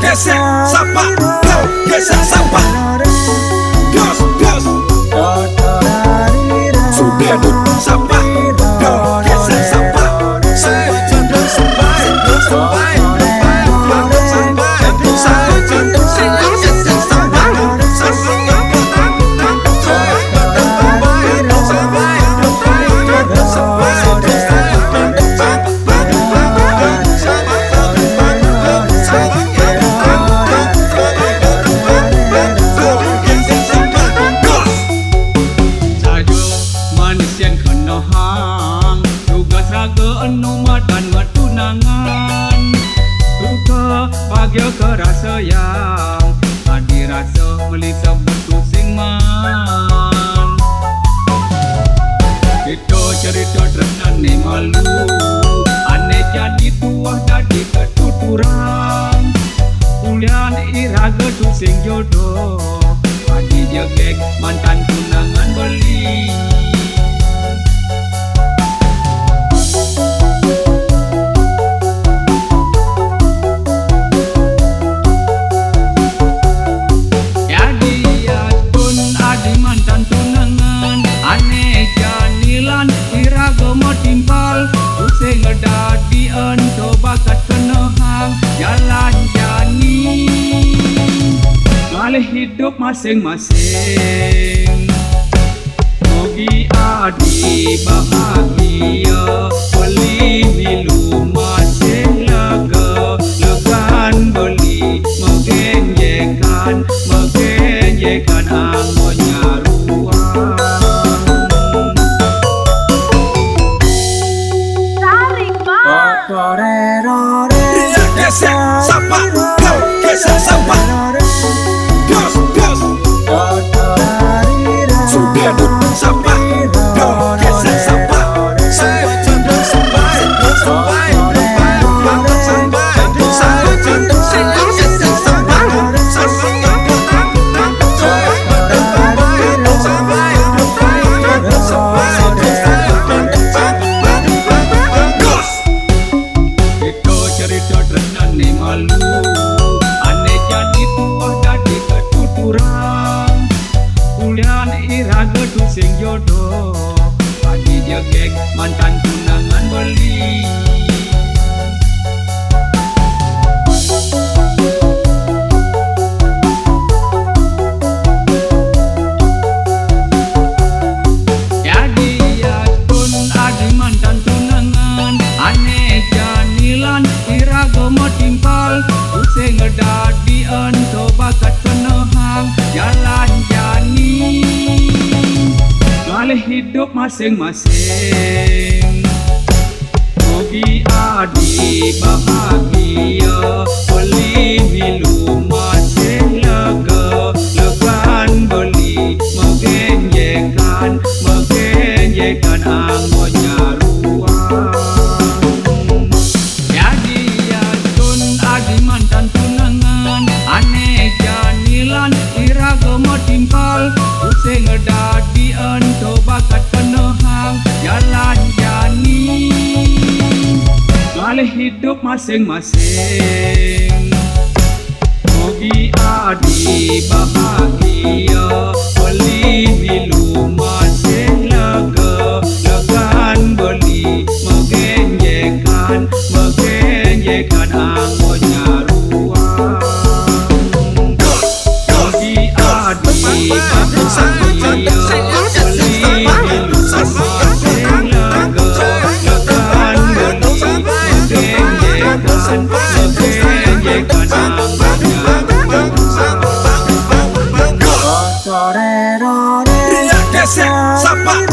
Gesek sampah, gesek sampah. Gas, gas. Sudah sampah, gesek sampah. Saya janda sampai, sampai, bahagia kerasa yang adi rasa melisa betul sing man. Kita cerita terenan ni malu, aneh jadi tuah jadi ketuturan. Ulian iraga tu sing jodoh, adi jegek mantan tunangan beli. Ngedadi ento bakat kenehang jalan jani ngalih hidup masing-masing. Mogi adi bahagia beli milu masing lega legan beli megenjekan angonya ruang. Gesek sampah, gesek sampah. Gas, gas. Sudah sampah, gesek sampah. Saya janda sampai, sampai, saya janda gesek sampah. Cerita terenan ni malu, aneh jadi tuah jadi ketuturan. Ulian iraga tu sing jodoh, adi jegek mantan tunangan beli. Jadi ya tun adi mantan tunangan, aneh janilan iraga timpal usai ngedadi ento bakat kenehang jalan jani ngalih hidup masing-masing. Mogi adi bahagia beli milu masing lega legan beli megenjekan angonya ruang. Mantan tunangan aneh janilan iraga timpal usai ngedadi ento bakat kenehang jalan jani ngalih hidup masing-masing. Mogi adi bahagia beli milu masing lega legan beli megenjekan angonya ruang. Mogi adi bahagia beli milu masing lega legan beli megenjekan angonya ruang. Gesek sampah.